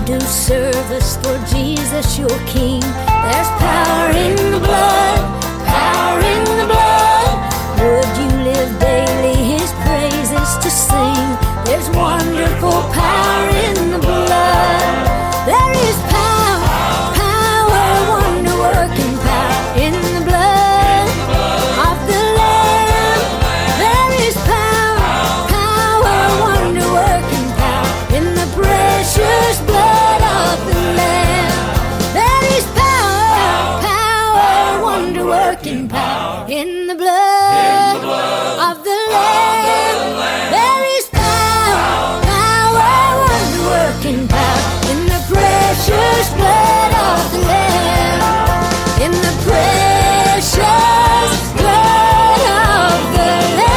do service for Jesus your King. There's power in the blood, power in the blood. Would you live daily His praises to sing? There's wonderful power in the blood. There is power, power, wonder-working power in the blood of the Lamb. There is power, power, wonder-working power in the precious blood of the Lamb. There is power, power, wonder-working power in the blood of the Lamb. There is power, power, wonder-working power in the precious blood of the Lamb. In the precious blood of the Lamb.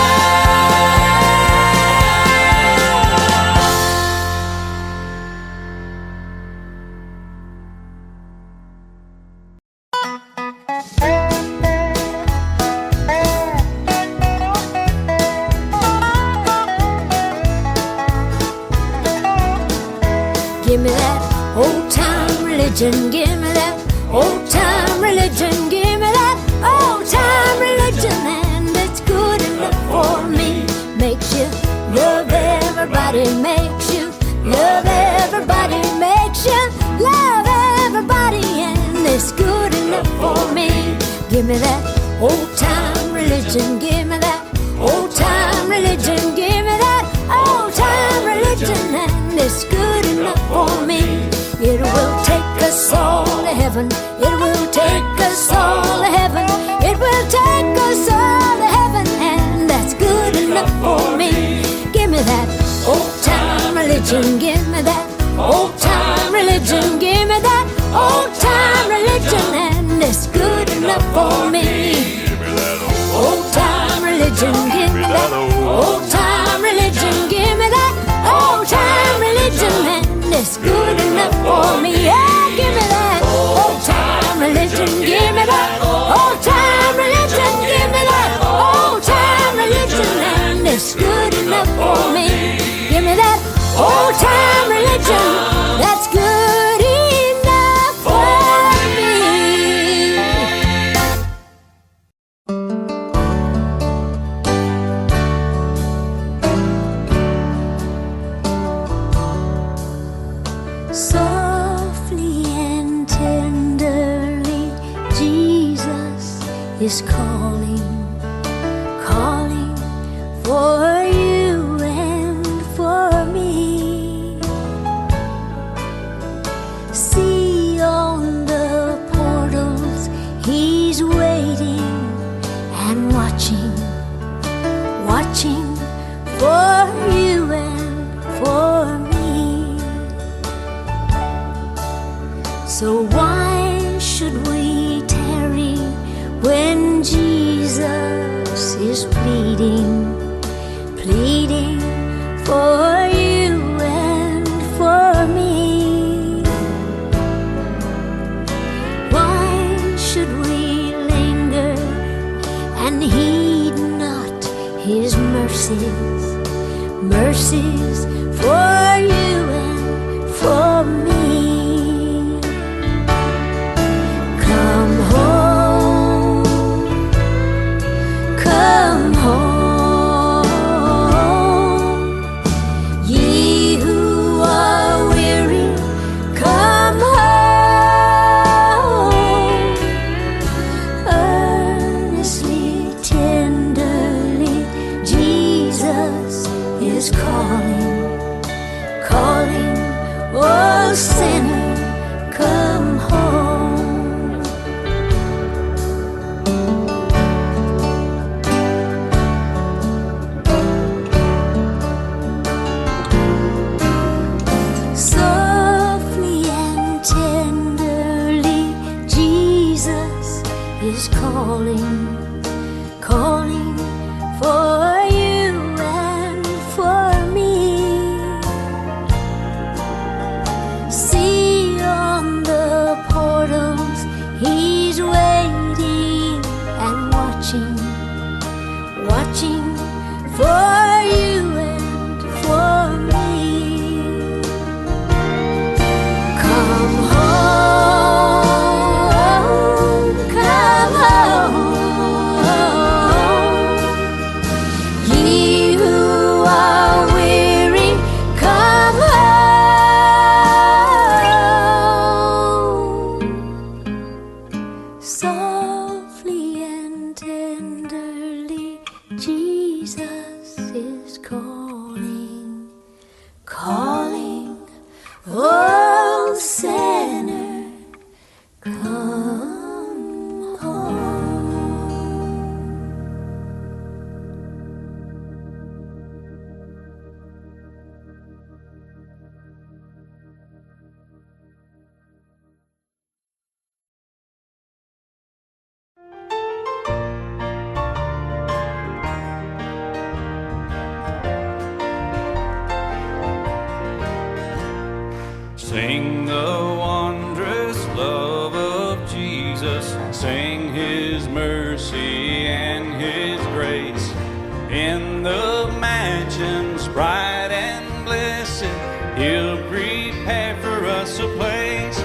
Give me that old-time religion, give me that old-time religion, give me that old-time religion, and it's good enough for me. Makes you love everybody, makes you love everybody, makes you love everybody, and it's good enough for me. Give me that old-time religion, give me that old-time religion, give me that old-time religion, and it's good enough for me. It will take us all to heaven. It will take us all to heaven. It will take us all to heaven, and that's good enough for me. Give me that old-time religion. Give me that old-time religion. Give me that old-time religion, and it's good enough for me. Old-time religion. Give me that old-time religion. Give me that old-time religion, and it's good enough for me. Yeah, give me that old-time religion. Give me that old-time religion. Give me that old-time religion, and it's good enough for me. Give me that old-time religion. That's good enough for me. Softly and tenderly, Jesus is calling, calling for you and for me. See on the portals, He's waiting and watching, watching for you and for me. So why should we tarry when Jesus is pleading, pleading for you and for me? Why should we linger and heed not His mercies, mercies for you and for me? Come home, ye who are weary, come home. Earnestly, tenderly, Jesus is calling, calling, oh sinner, come home. Is calling, calling for you and for me. See on the portals, He's waiting and watching, watching for you and for me. sinner, come home. Sing the wondrous love of Jesus, sing His mercy and His grace. In the mansions bright and blessed, He'll prepare for us a place.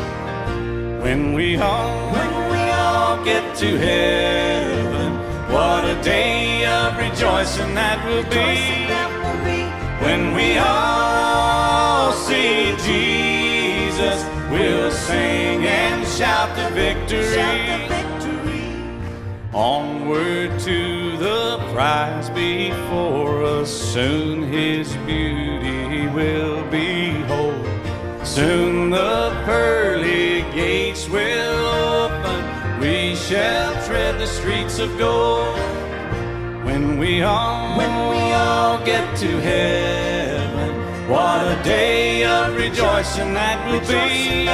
When we all get to heaven, what a day of rejoicing that will be. When we all see Jesus, we'll sing and shout the victory. Onward to the prize before us, soon His beauty will behold. Soon the pearly gates will open, we shall tread the streets of gold. When we all get to heaven, what a day of rejoicing that will be.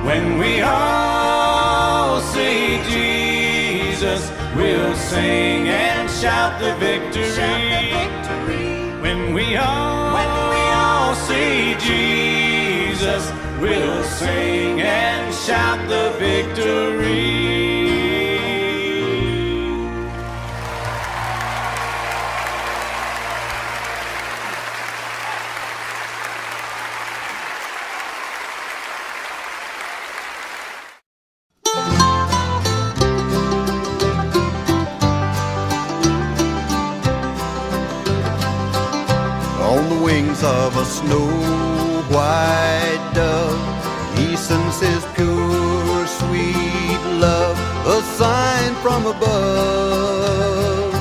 When we all see Jesus, we'll sing and shout the victory. When we all see Jesus, we'll sing and shout the victory. On the wings of a snow-white dove, He sends His pure, sweet love, a sign from above.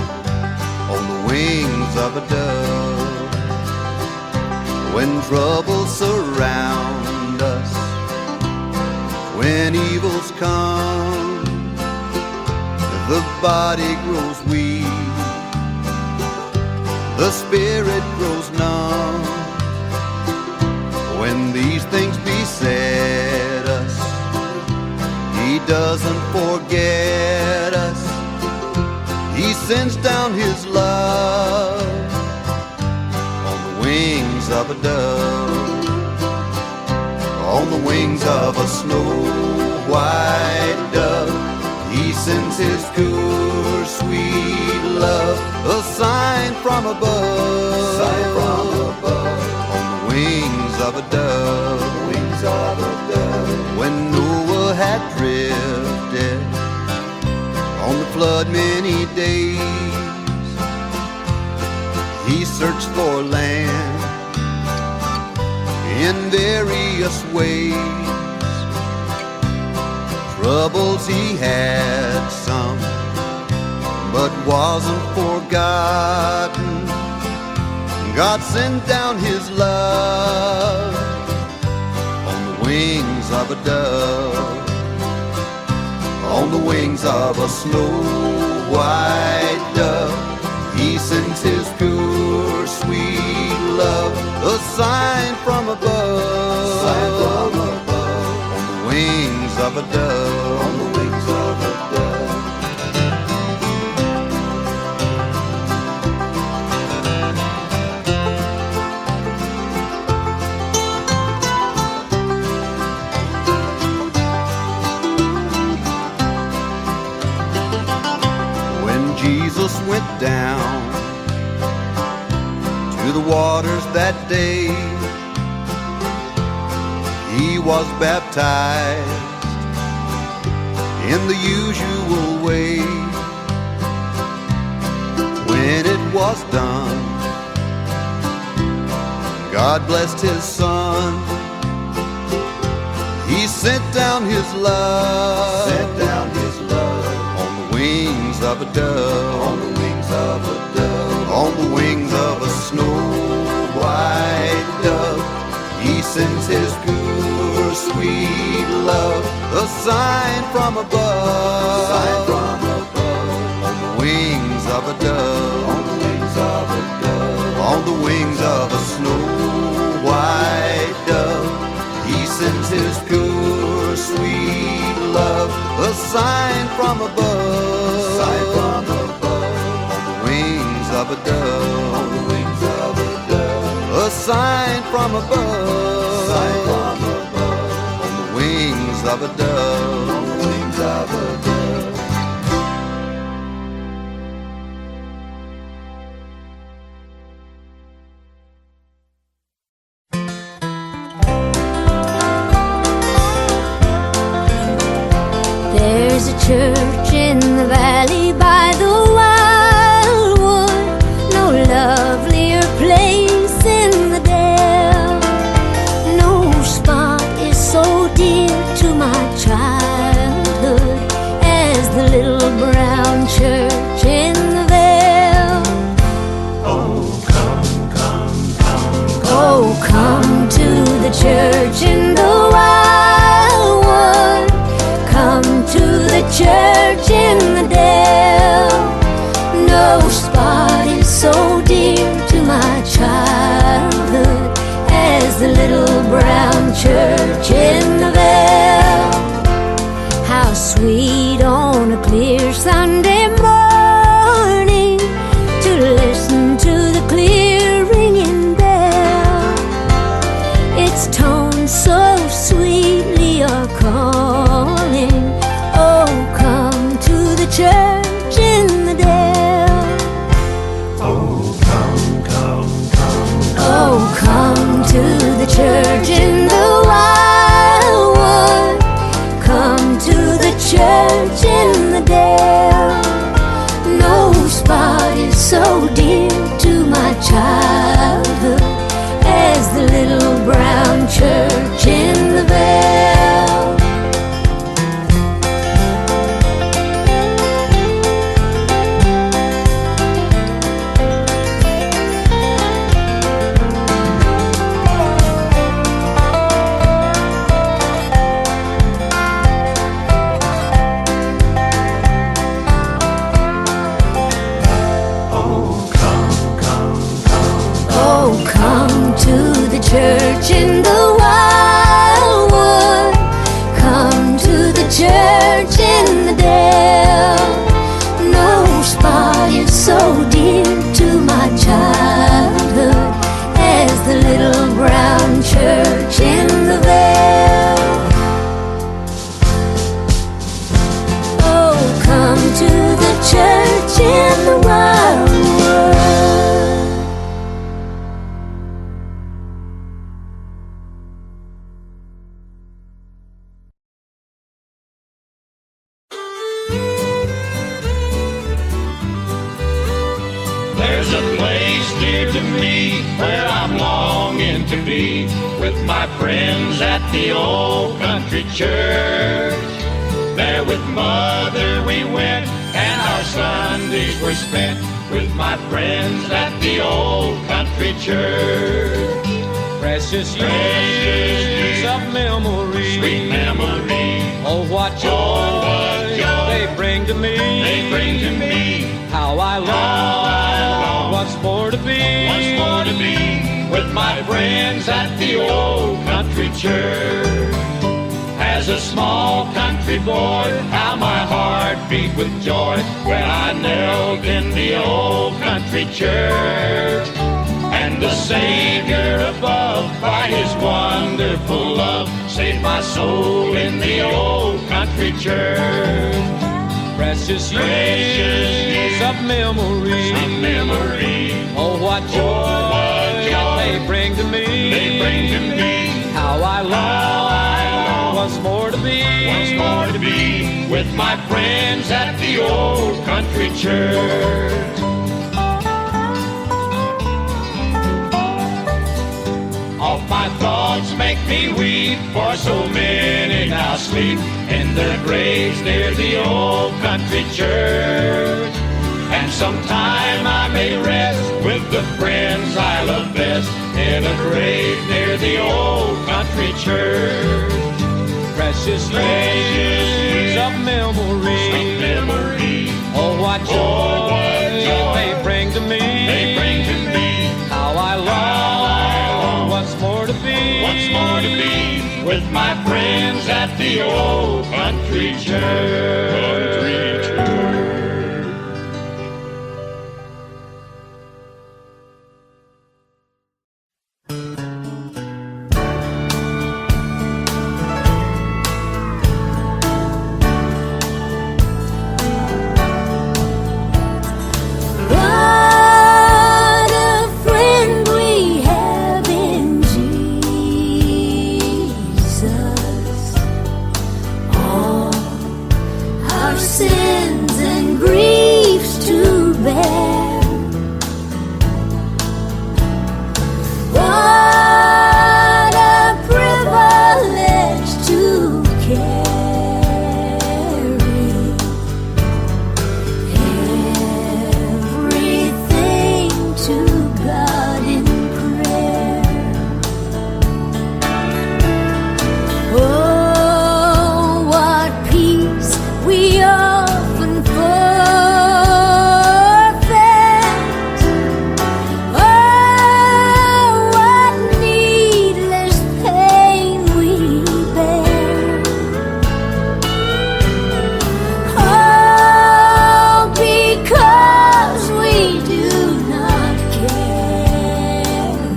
On the wings of a dove, when troubles surround us, when evils come, the body grows weak, the spirit grows numb. When these things beset us, He doesn't forget us. He sends down His love on the wings of a dove, on the wings of a snow-white dove. He sends His pure, sweet love, a sign from above, on the wings of a dove, When Noah had drifted on the flood many days, he searched for land in various ways. Troubles he had some, but wasn't forgotten. God sent down His love on the wings of a dove, on the wings of a snow-white dove. He sends His pure, sweet love, a sign from above, on the wings of a dove, on the wings of a dove. When Jesus went down to the waters that day, He was baptized in the usual way. When it was done, God blessed His Son. He sent down His love, on the wings of a dove, on the wings of a dove, on the wings of a snow-white dove. He sends His pure, pure, sweet love, a sign from above, on the wings of a dove, on the wings of a snow-white dove. He sends his pure, sweet love, a sign from above, on the wings of a dove, a sign from above, on the wings of a dove. There's a church in the valley by the wildwood, no lovelier place in the dale. No spot is so dear to my childhood as the little brown church in the vale. Oh, come to the church in the wildwood. Come to the church in the dale. No spot is so dear to my childhood as the little brown church in the vale. How sweet on a clear Sunday morning to listen to the clear ringing bell. Its tones so sweetly are calling. Oh, come to the church in the dale. Oh, come to the church in the wildwood. Come to the church in the dale. No spot is so dear to my childhood as the little brown church in the vale. Oh, come to the church in the wildwood. Come to the church in the dale. No spot is so dear to my childhood as the little brown church in the vale. Oh, come to the church in the wildwood. There's a place dear to me where I'm longing to be with my friends at the old country church. There with Mother we went and our Sundays were spent with my friends at the old country church. Precious years of memory, Sweet memory, oh what joy, they bring to me. they bring to me. How I long once more to be, With my friends at the old country church. As a small country boy, how my heart beat with joy when I knelt in the old country church. And the Savior above, by His wonderful love, saved my soul in the old country church. precious years of memory, oh what joy, they bring to me. How I long once more to be, with my friends at the old country church. All my thoughts make me weep, for so many now sleep in their graves near the old country church. And sometime I may rest with the friends I love best in a grave near the old country church. precious years of memory. Oh, what joy they bring to me. How I long once more to be with my friends at the old country church. What a friend we have in Jesus. All our sins and griefs to bear. What a privilege to carry everything to God in prayer. Oh, what peace we often forfeit. Oh, what needless pain we bear. Oh, because we do not carry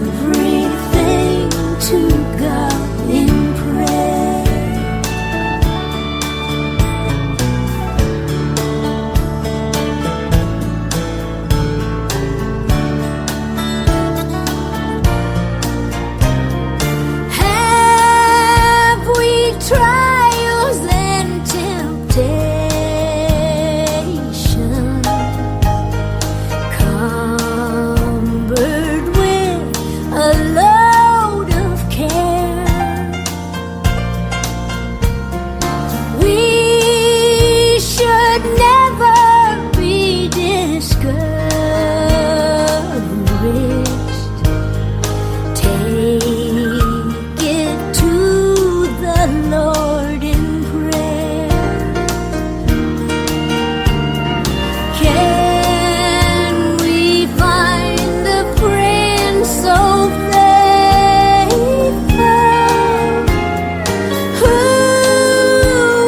everything to God in prayer. Have we trials and temptation, cumbered with a load of care? We should never be discouraged. Take it to the Lord in prayer. Can we find a friend so faithful, who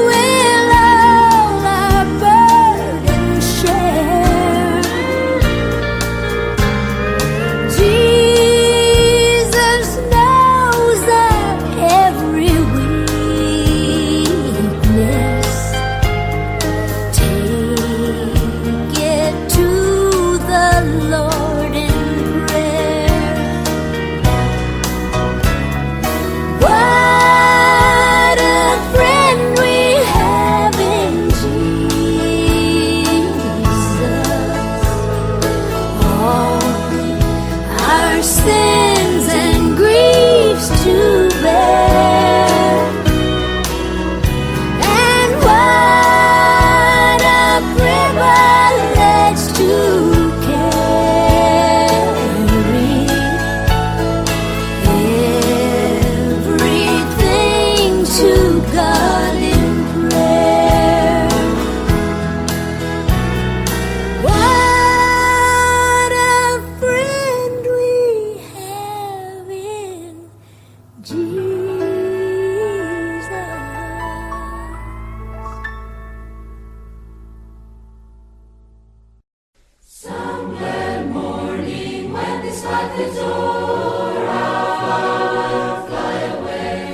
will all our burdens share? Jesus knows our every weakness. Take it to the Lord in prayer. What a friend we have in Jesus. All our sins and griefs to bear. And what a privilege to carry everything to God in prayer. What a friend we have in Jesus. Some glad morning when this life is o'er, I'll fly away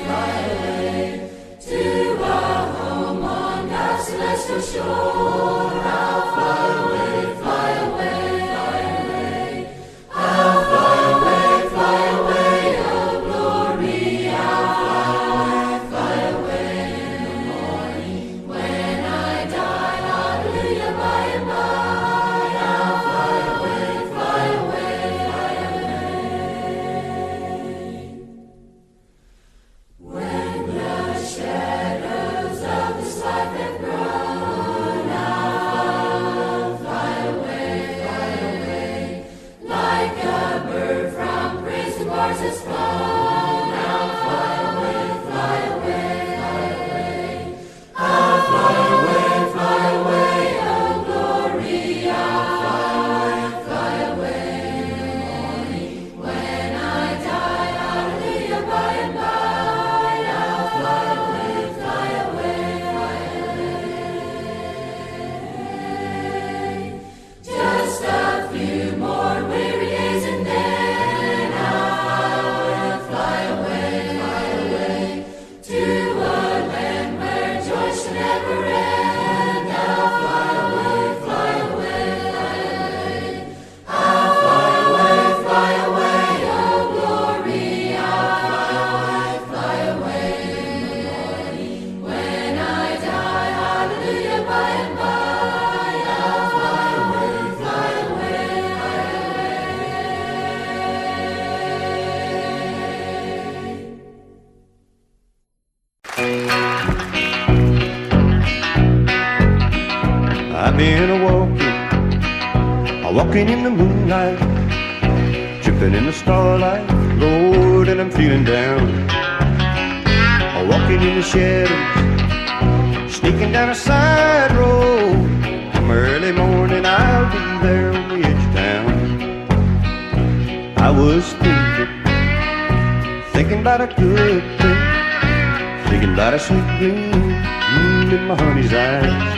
to a home on God's celestial shore. I'll fly away, I'll fly away, oh glory. I'll fly away in the morning when I die. Hallelujah, by and by. I'll fly away, when the shadows of this life have grown. I'll fly away, like a bird from prison bars has flown. I've been walking in the moonlight, dripping in the starlight, Lord, and I'm feeling down. Walking in the shadows, sneaking down a side road. Come early morning, I'll be there on the edge of town. I was thinking about a good thing, thinking about a sweet gleam in my honey's eyes.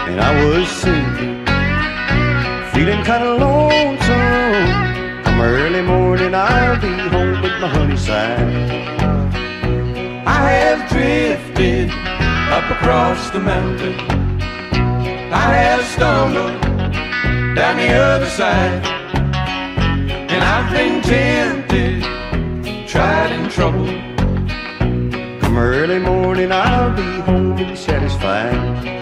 And I was sinking, feeling kind of lonesome. Come early morning, I'll be home with my honey side. I have drifted up across the mountain. I have stumbled down the other side. And I've been tempted, tried and troubled. Come early morning, I'll be home and be satisfied.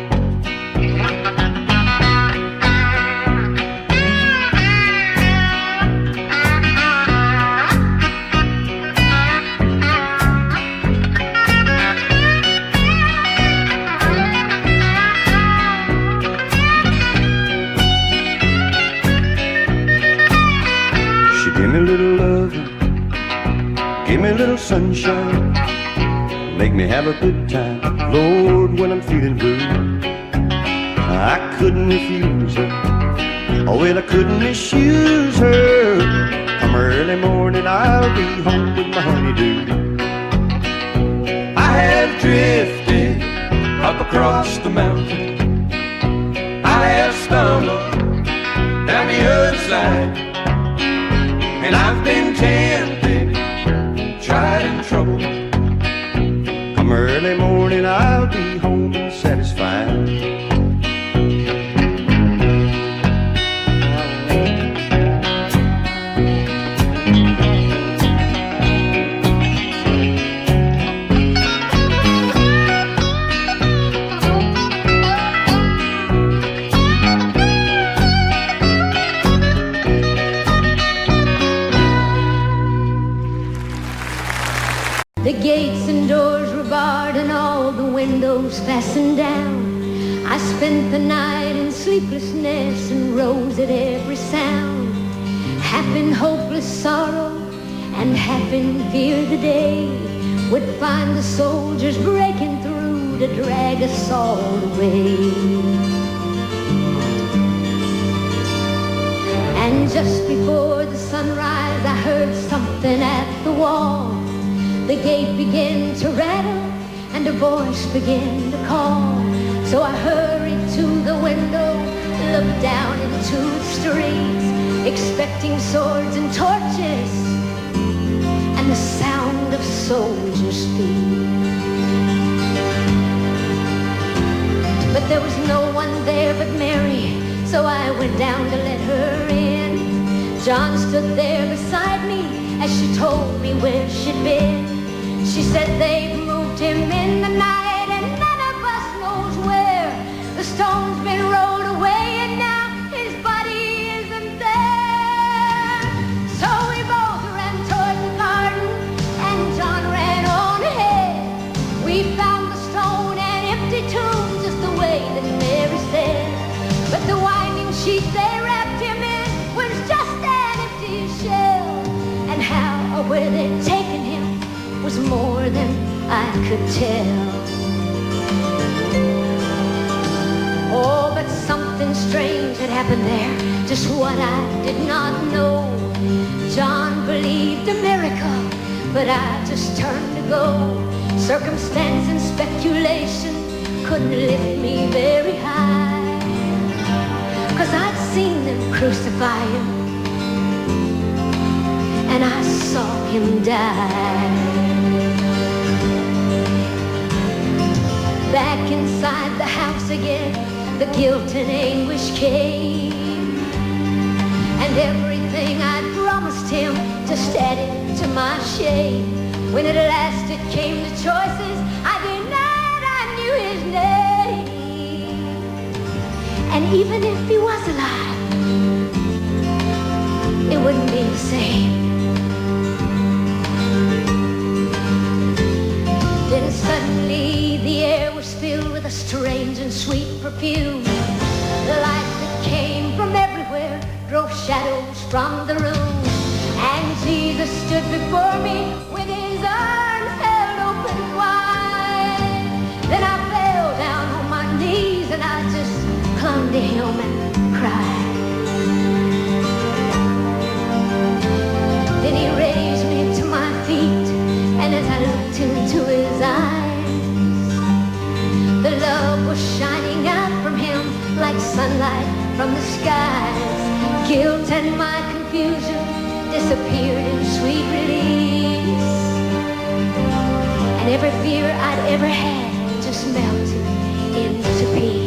Give me a little loving, give me a little sunshine, make me have a good time, Lord, when I'm feeling blue. I couldn't refuse her, oh well, I couldn't misuse her. Come early morning, I'll be home with my honeydew. I have drifted up across the mountain. I have stumbled down the other side. And I've been tempted, tried and troubled. Come early morning, I'll be home and satisfied. The gates and doors were barred and all the windows fastened down. I spent the night in sleeplessness and rose at every sound. Half in hopeless sorrow and half in fear the day would find the soldiers breaking through to drag us all away. And just before the sunrise I heard something at the wall. The gate began to rattle and a voice began to call. So I hurried to the window, looked down into the streets, expecting swords and torches and the sound of soldiers' feet. But there was no one there but Mary, so I went down to let her in. John stood there beside me as she told me where she'd been. She said they've moved him in the night and none of us knows where. The stone's been rolled away and now his body isn't there. So we both ran toward the garden and John ran on ahead. We found the stone and empty tomb just the way that Mary said. But the winding sheet they wrapped him in was just an empty shell. And how or where they'd taken him was more than I could tell. Oh, but something strange had happened there, just what I did not know. John believed a miracle, but I just turned to go. Circumstance and speculation couldn't lift me very high, 'cause I'd seen them crucify him and I saw him die. Back inside the house again, the guilt and anguish came, and everything I'd promised him just added to my shame. When at last it came to choices, I denied I knew his name. And even if he was alive, it wouldn't be the same. Then suddenly the air was filled with a strange and sweet perfume. shadows from the room, and Jesus stood before me with his arms held open wide. Then I fell down on my knees and I just clung to him and cried. Then he raised me to my feet, and as I looked into his eyes, the love was shining out from him like sunlight from the skies. Guilt and my confusion disappeared in sweet release, and every fear I'd ever had just melted into peace.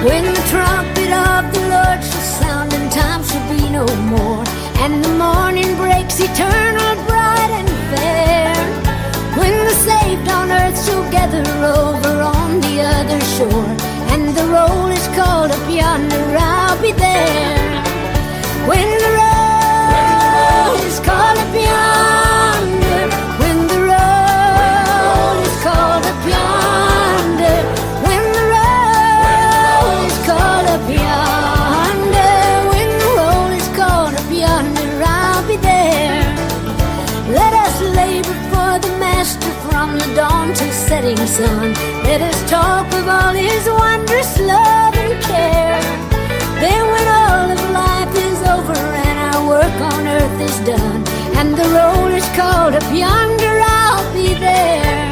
When the trumpet of the Lord shall sound and time shall be no more, and the morning breaks eternal, bright and fair, when the saved on earth shall gather over on the other shore, and the roll is called up yonder, I'll be there. When the roll is called up yonder, when the roll is called up yonder, when the roll is called up yonder, when the roll is called up yonder, I'll be there. Let us labor for the Master from the dawn to setting sun. Let us talk of all his wondrous love and care. Then when all of life is over and our work on earth is done, and the roll is called up yonder, I'll be there.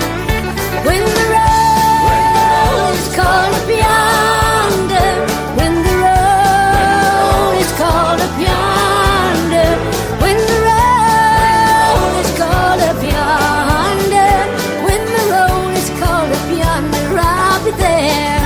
When the roll is called up yonder, when the roll is called up yonder, when the roll is called up yonder, when the roll is called up yonder, I'll be there.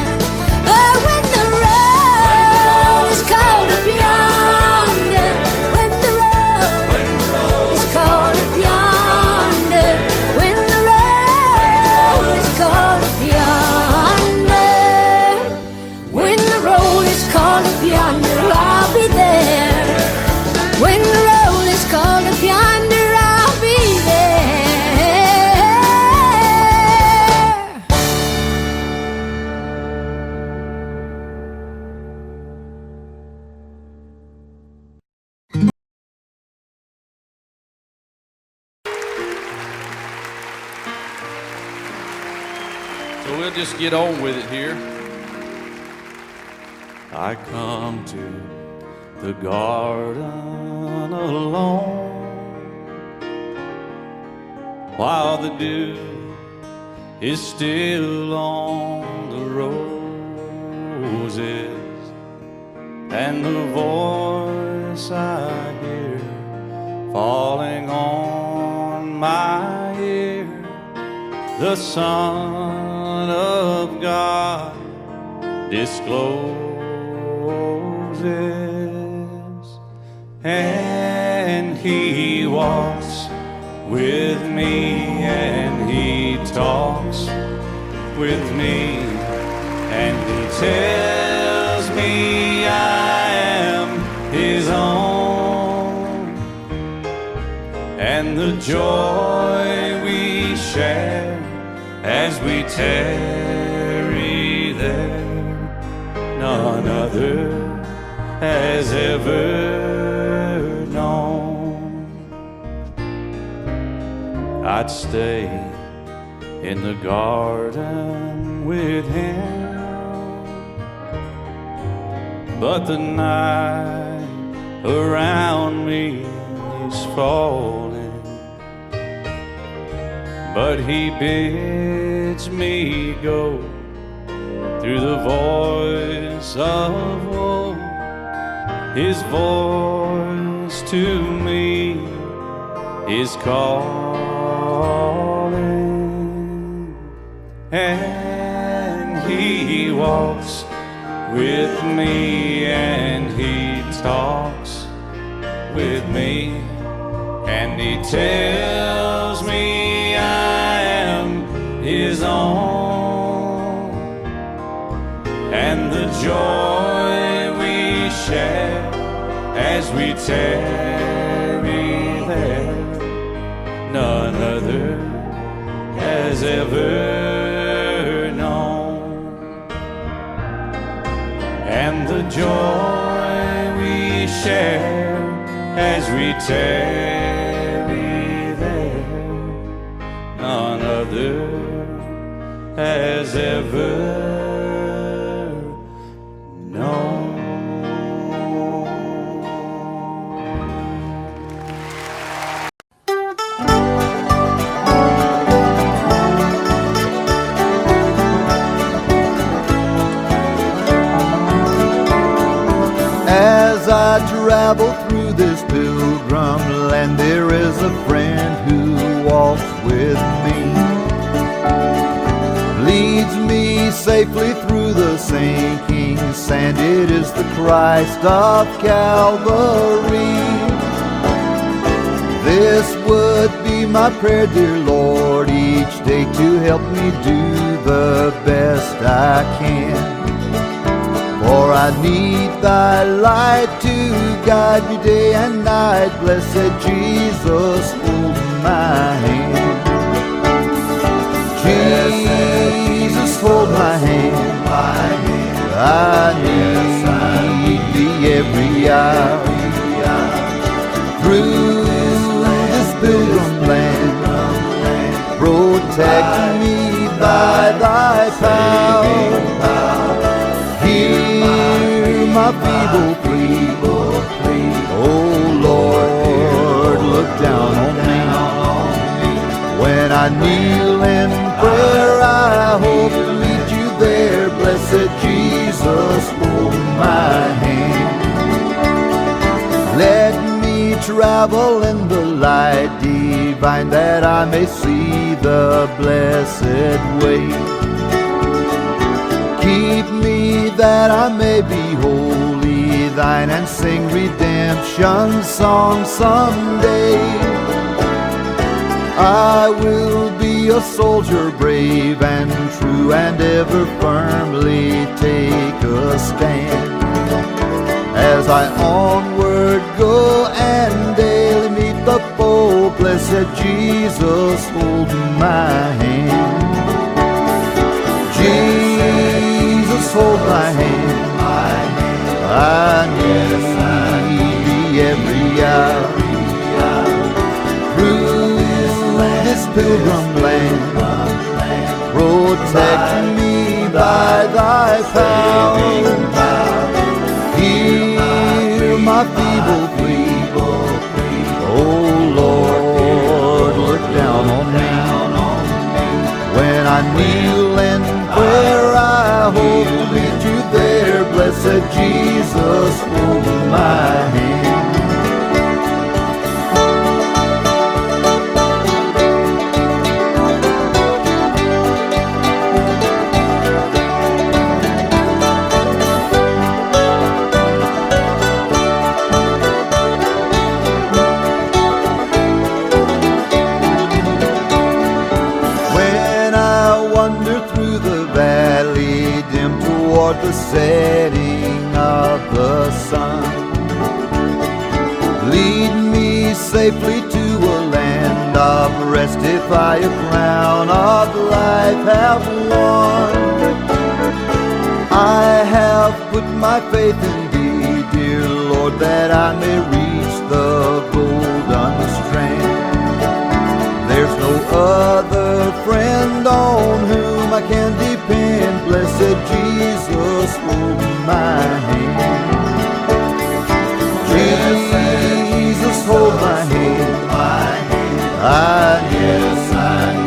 Oh, when the roll is called up yonder, when the roll is called up yonder, when the roll is called up yonder, when the roll is called up yonder, I'll be there. When the roll is called up yonder, I'll be there. So we'll just get on with it here. I come to the garden alone while the dew is still on the roses, and the voice I hear falling on my ear, the Son of God discloses, and he walks with me and he talks with me, and he tells me I am his own, and the joy we share as we tarry there, none other has ever known. I'd stay in the garden with him. But the night around me is falling, but he bids me go through the voice of woe. His voice to me is calling, and he walks with me, and he talks with me, and he tells me I am his own, and the joy we share as we tarry there, none other has ever known. And the joy we share as we tarry there, none other has ever known. As I travel through this pilgrim land, there is a friend who walks with me, leads me safely through the sinking sand. It is the Christ of Calvary. This would be my prayer, dear Lord, each day to help me do the best I can. For I need thy light to guide me day and night. Blessed Jesus, hold my hand. Jesus, hold my hand. I need thee every hour. Through this pilgrim land, protect me by thy power. Hear my feeble plea, oh Lord, look down on me. When I kneel in prayer, I hope to meet you there. Blessed Jesus, hold my hand. Let me travel in the light divine, that I may see the blessed way. Keep me that I may be wholly thine, and sing redemption song someday. I will be a soldier brave and true, and ever firmly take a stand, as I onward go and daily meet the foe. Blessed Jesus, hold my hand. Jesus, hold my hand. I need thee every hour. Through this pilgrim land, protect me by thy power. Hear my feeble plea, oh Lord, look down on me. When I kneel in prayer, I hope to meet you there. Blessed Jesus, hold my hand. The setting of the sun, lead me safely to a land of rest. If I a crown of life have won, I have put my faith in thee, dear Lord, that I may reach the golden strand. There's no other friend on whom I can depend. Blessed Jesus, hold my hand. Jesus, hold my hand. I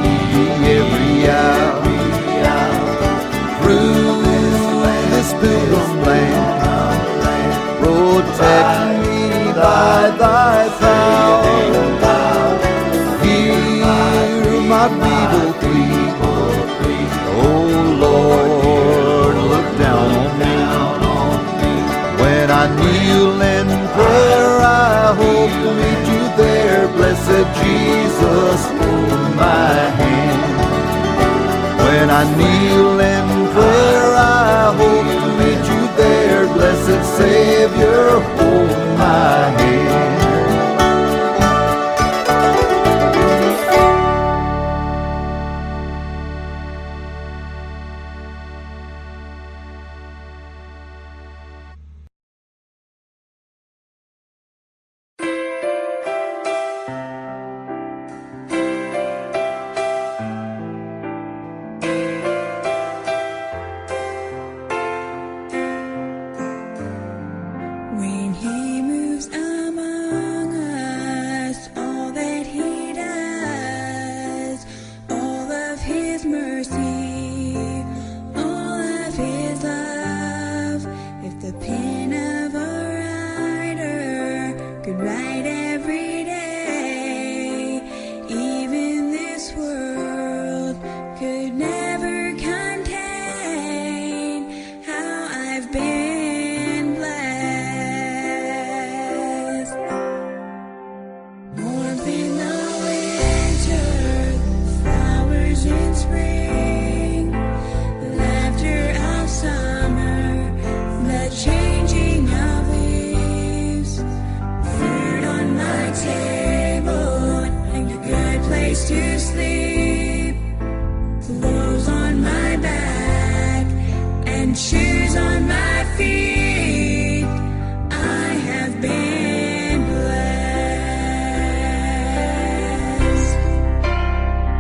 need every hour through this pilgrim land. Protect me by thy power. Hear my feeble plea. Oh Lord, look down on me. When I kneel in prayer, I hope to meet you there. Blessed Jesus, hold my hand. When I kneel in prayer, I hope to meet you there. Blessed Savior, hold my hand. When he moves among us, all that he does, all of his mercy, all of his love. If the pen of a writer could write every day, even this world could never contain how I've been blessed. Warmth in the winter, flowers in spring, laughter of summer, the changing of leaves, food on my table, and a good place to sleep, clothes on my back, and shoes on my feet. I have been blessed.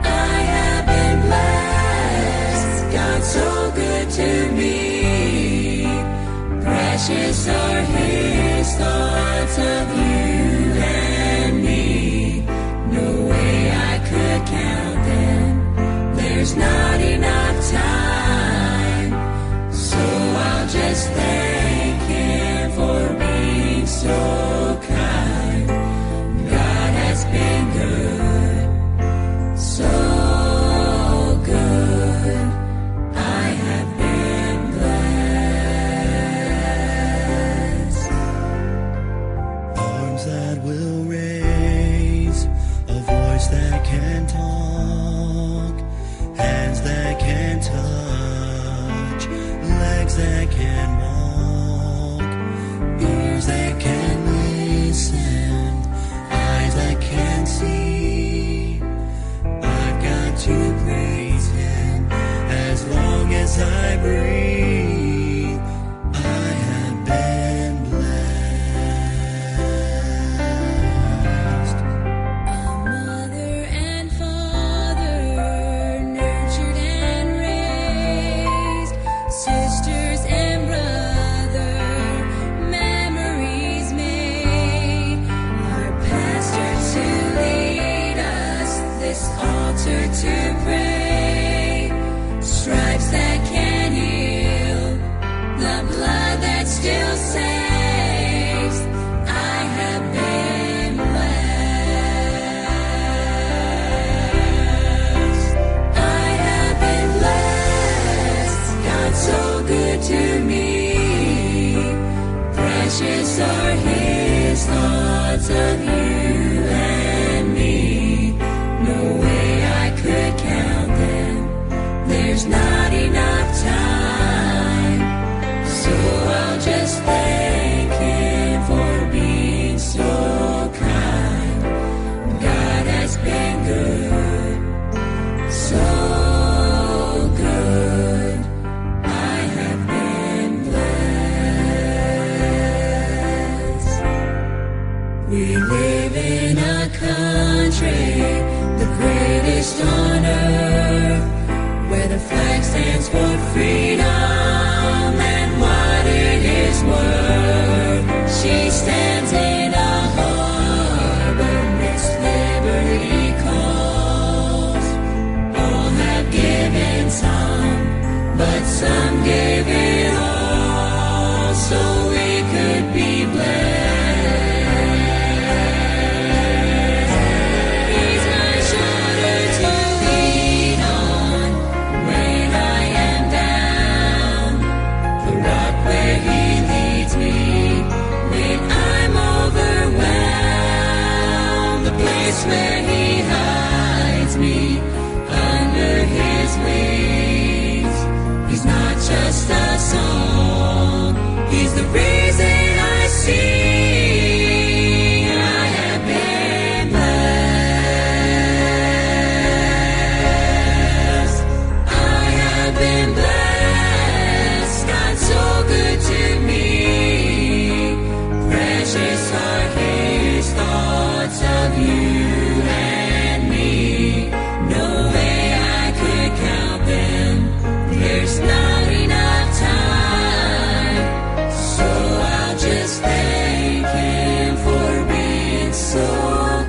I have been blessed. God's so good to me. Precious are his thoughts of you and me. No way I could count them. There's not enough time. So I'll just thank him for being so kind. God has been good, so good. I have been blessed. Arms that will raise, a voice that can talk, hands that can touch, legs that can walk, ears that can listen, eyes that can see. I've got to praise him as long as I breathe. I have been blessed. A mother and father, nurtured and raised, sisters and brother, memories made. Our pastor to lead us, this altar to pray, stripes that can heal, the blood that still saves. I have been blessed. I have been blessed. God's so good to me. Precious are his thoughts of you and me. No way I could count established on earth, where the flag stands for freedom and what it is worth. She stands in a harbor midst liberty calls. All have given some, but some gave it all, so we could be blessed. He's my shoulder to lean on when I am down, the rock where he leads me when I'm overwhelmed, the place where he hides me under his wings. He's not just a song, he's the reason I sing. I have been blessed. I have been blessed. God's so good to me. Precious are his thoughts of you and me. No way I could count them. There's not enough time, so I'll just thank him for being so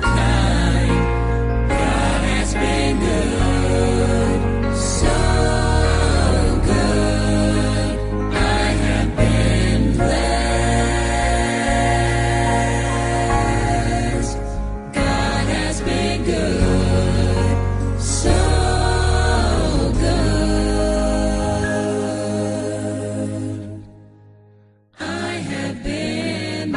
kind. God has been good, so good. I have been blessed. God has been good, so good. I have been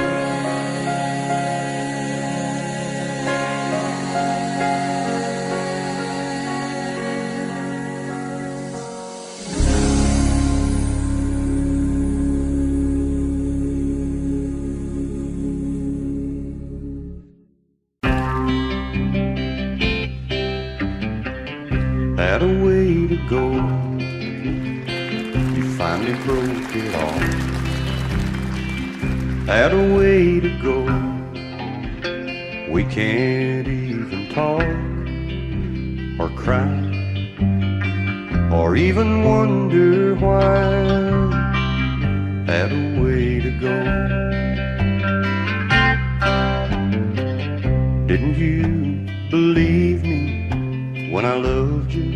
Had a way to go, you finally broke it off. Had a way to go, we can't even talk or cry or even wonder why. Had a way to go. Didn't you believe me when I loved you?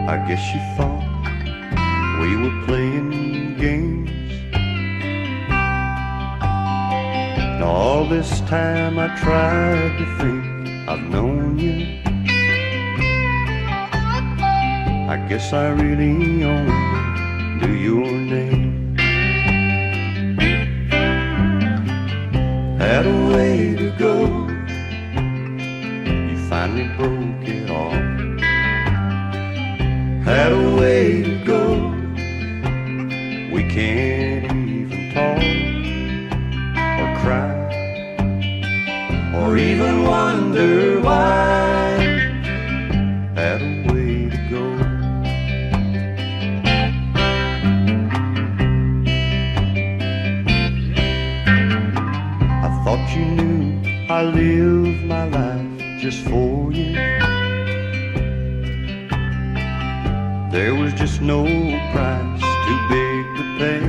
I guess you thought we were playing games. And all this time I tried to think I've known you. I guess I really only knew your name. Had a way to go, you finally broke it off. Had a way to go, we can't even talk or cry or even wonder why. Had a way to go. I thought you knew I lived my life just for you. There was just no price too big to pay.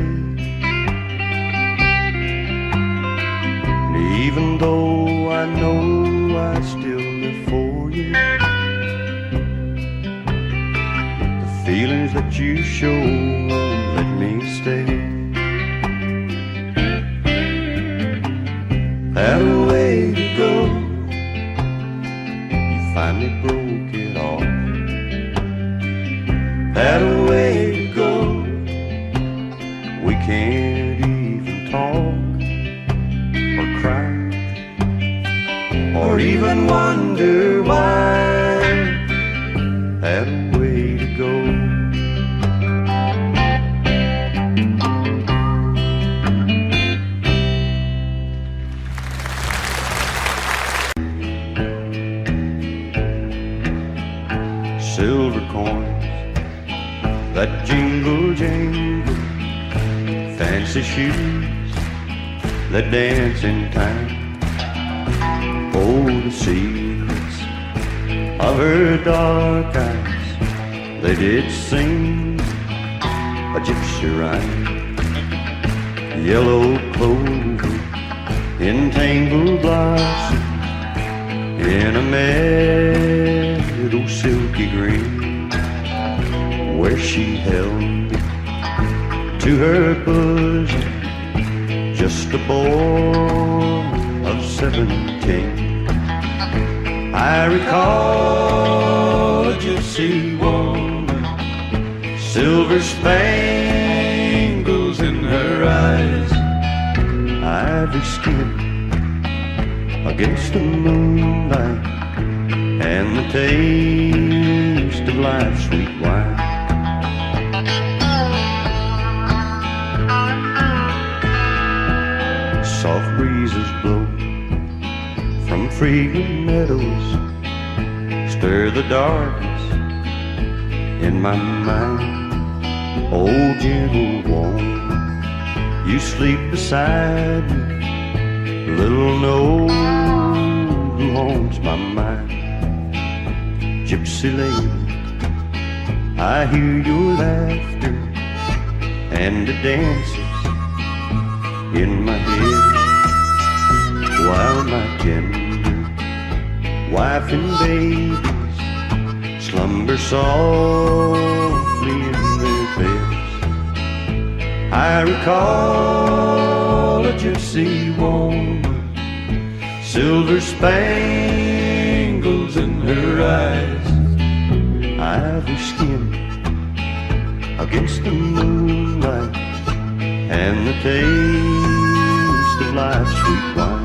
And even though I know I still live for you, the feelings that you show won't let me stay. Had a way to go, you finally broke it off. Had a way to go, we can't even talk or cry or even wonder why. Had a way to go. Silver coins that jingle jangle, fancy shoes that dance in time. Oh, to see of her dark eyes, they did sing a gypsy rhyme. Yellow clover in tangled blossom, in a meadow silky green, where she held me to her bosom, just a boy of 17. I recall a gypsy woman, silver spangles in her eyes, ivory skin against the moonlight, and the taste of life's sweet wine. Soft breezes blow from fragrant meadows, stir the darkness in my mind. Oh, gentle woman, you sleep beside me, little know who haunts my mind. Gypsy lady, I hear your laughter and the dances in my head, while my tender wife and babies slumber softly in their beds. I recall a gypsy woman, silver spangles in her eyes, ivory skin against the moonlight, and the taste of life's sweet wine.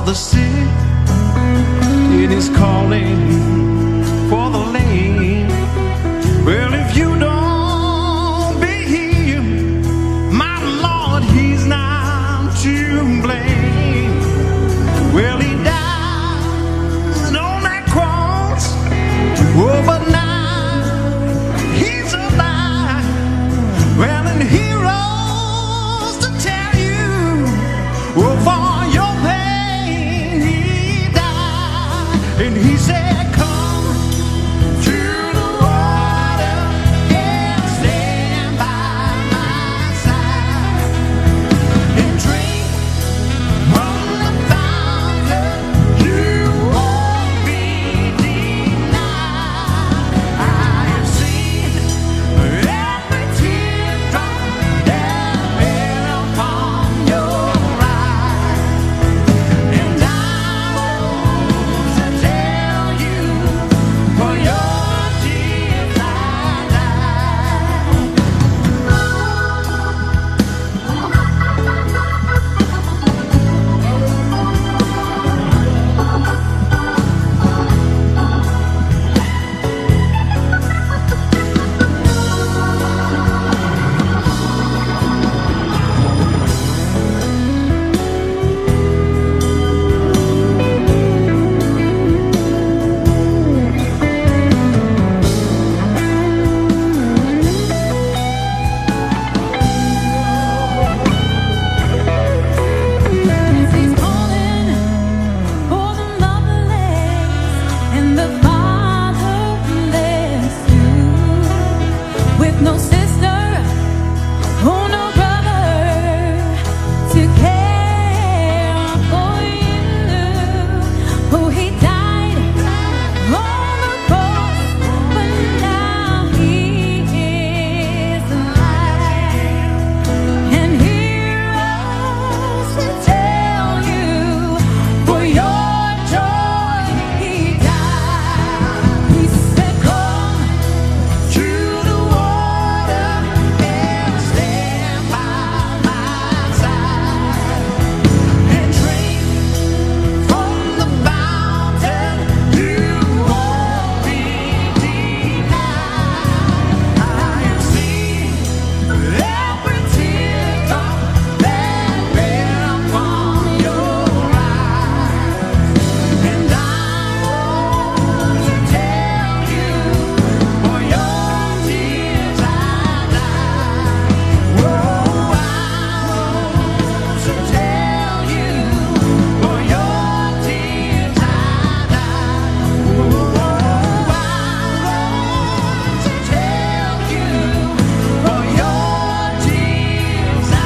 the sick, it is calling for the lame. Well, if you don't be healed, my Oh, no brother to care for you. Oh, he died on the cross, but now he is alive. And heroes to tell you, for your joy he died. He said, come to the water and stand by my side and drink from the fountain. You won't be denied. I have seen every teardrop that fell from your eyes, and I want to tell you, for your tears I died. Oh, I want to tell you, for your tears I died. Oh, I want to tell you, for your tears I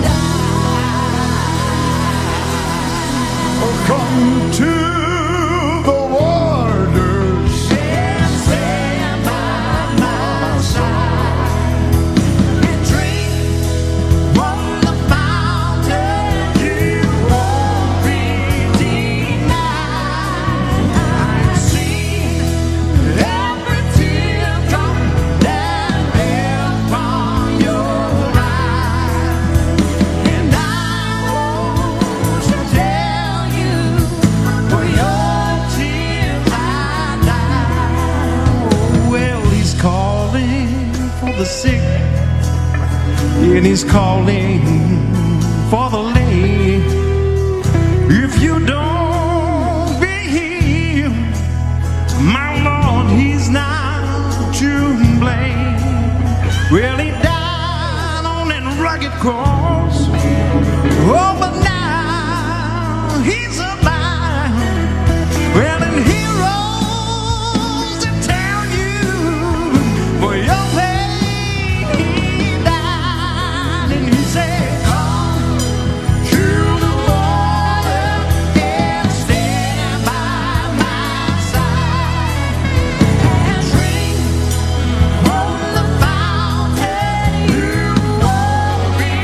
died. Come to the waters. Stand by my side and drink from the fountain. You won't be denied. I've seen every teardrop that fell from your eyes, and I want to tell you, for your tears I died. Well, he's calling for the sick, and he's calling for the lame. If you don't be healed, my Lord, he's not to blame. Well, he died on that rugged cross. Oh, but now he's alive. Well, and he rose to tell you, for your pain he died. And he said, come to the water and stand by my side and drink from the fountain. You won't be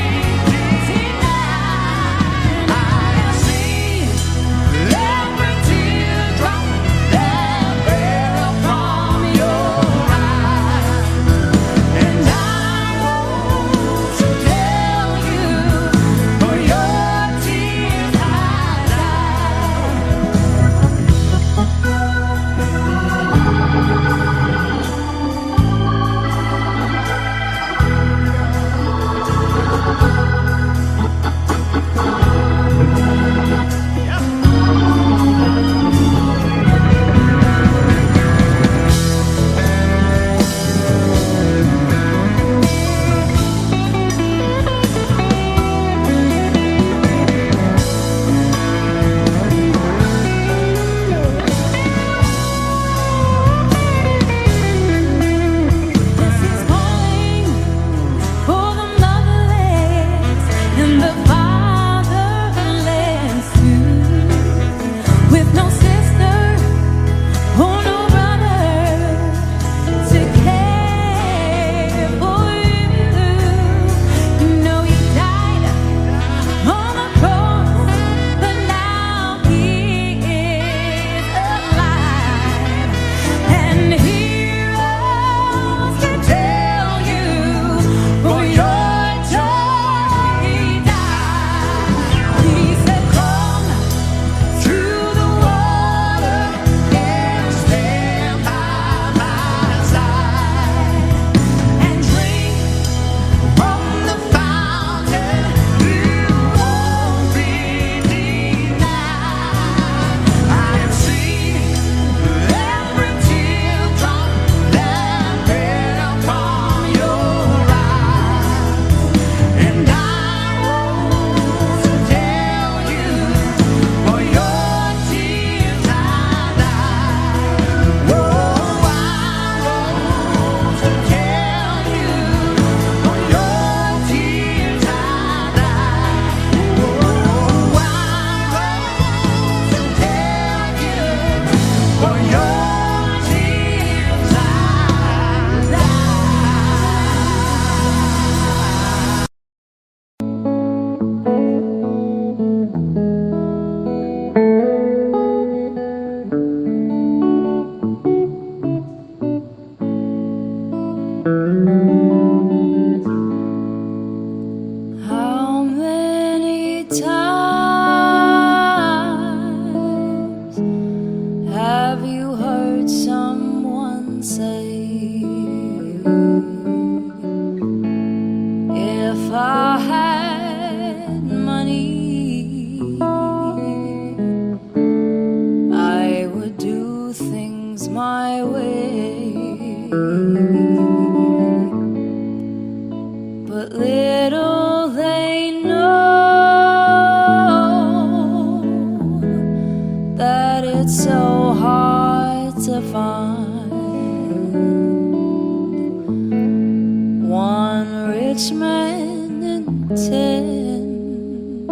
one rich man in 10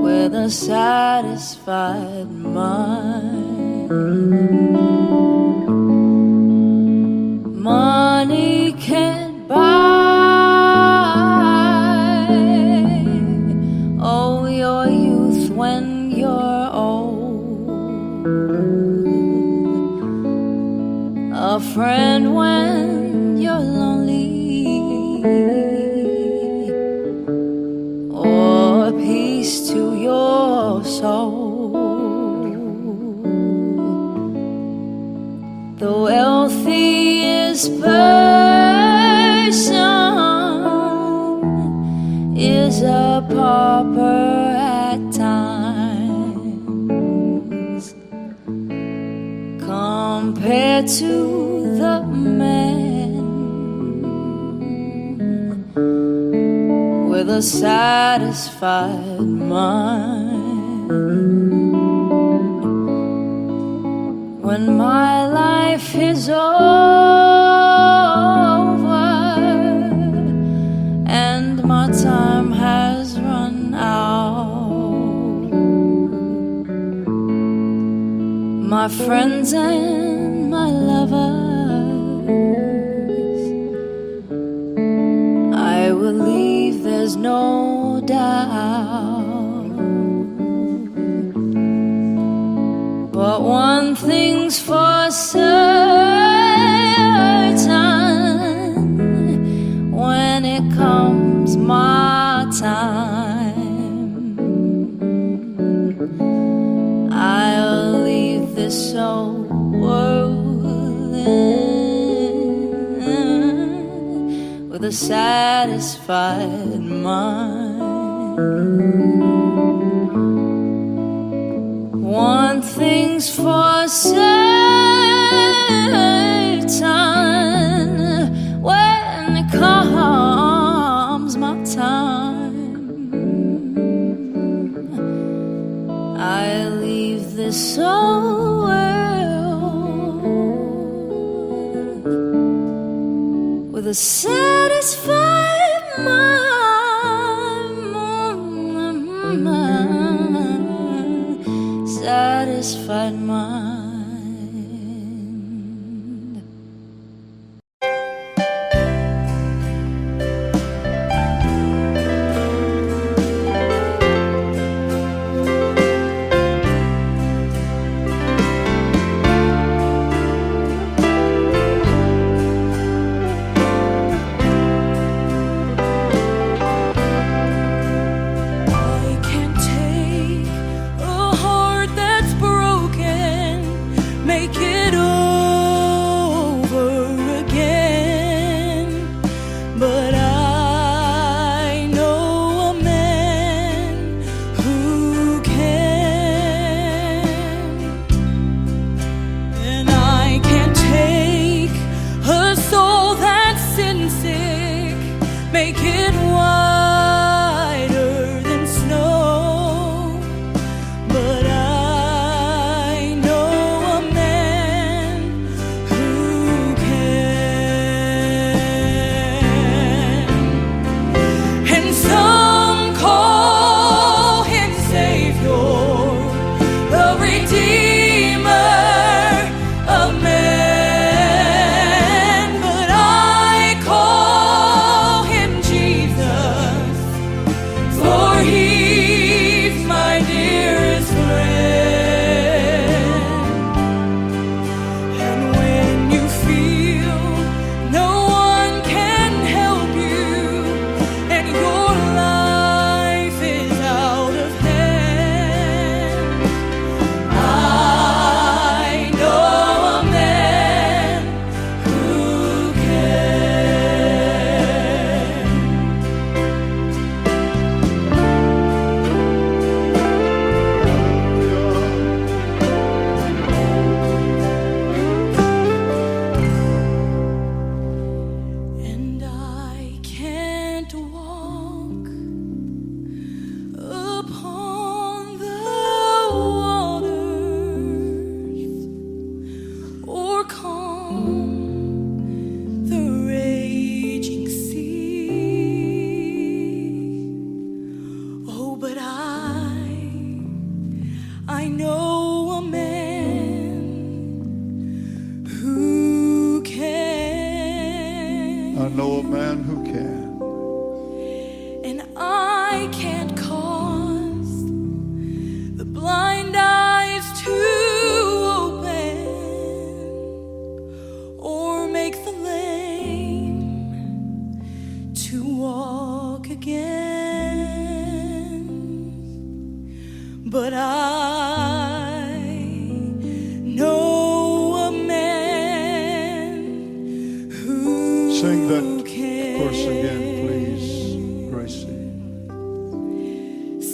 with a satisfied mind. Money can't buy, oh, your youth when you're old, a friend when you're lonely, or peace to your soul. The wealthiest person is a pauper at times, compared to the man with a satisfied mind. When my life is over and my time has run out, my friends and my lovers, I will leave, there's no doubt. But one thing's for certain, when it comes my time, I'll leave this old world with a satisfied mind. One thing's for certain, when it comes my time, I leave this old world with a satisfied mind. Satisfied mind. I can't take a heart that's broken I know a man who can. And I can't cause the blind eyes to open or make the lame to walk again. But I know a man who Sing that can. verse again, please, Gracie.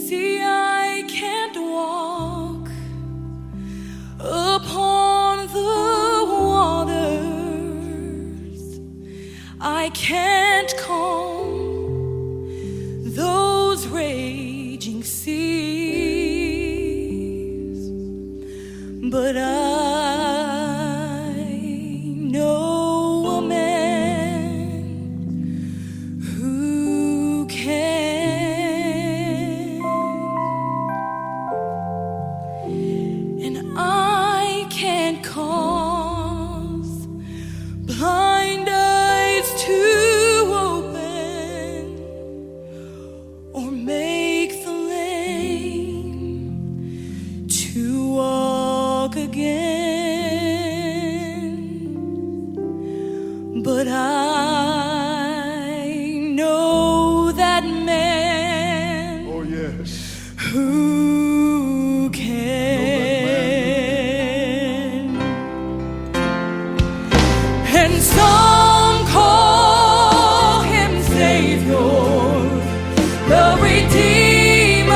See, I can't walk upon the waters. I can't calm those raging seas. But I know a man who can. And I can't cause blind eyes to open or make the lame to walk again. But I know that man. Oh, yes. Who can? And some call him Savior, the Redeemer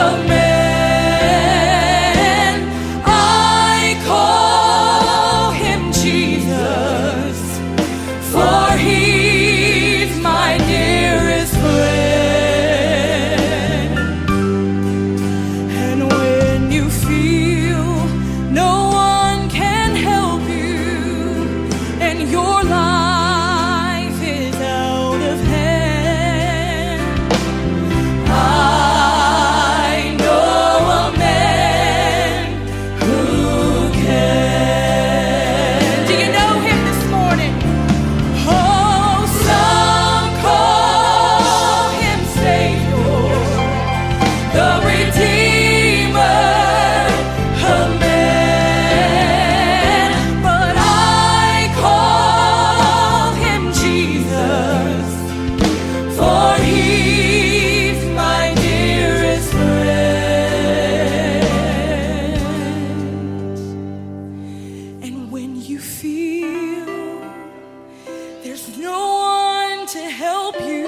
of men. I call him Jesus, for he's my dearest friend. And when you feel no one can help you and your life is out of hand, I know a man who can. Do you know him this morning? Oh, some call him Savior, the Redeemer of men. But I call him Jesus, for he's my dearest friend. And when you feel there's no one to help you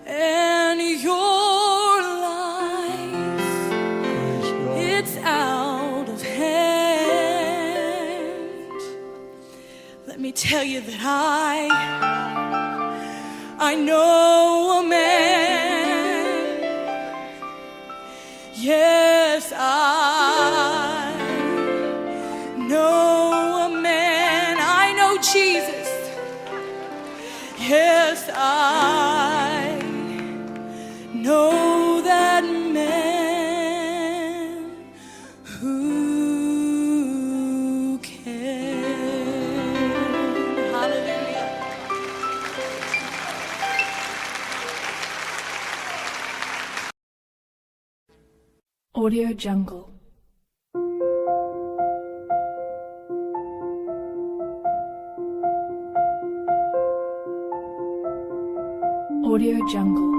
and your life, Praise God. it's out of hand, let me tell you that I know a man. Yes, I know a man. I know Jesus. Yes, I know that man who can. Hallelujah. Audio Jungle. Audio Jungle.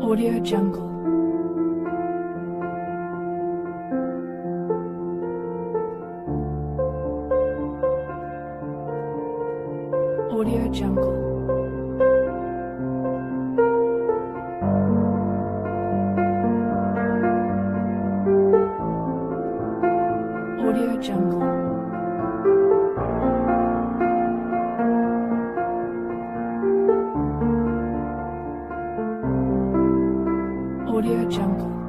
Audio Jungle. Audio Jungle. Audio Jungle. Audio Jungle.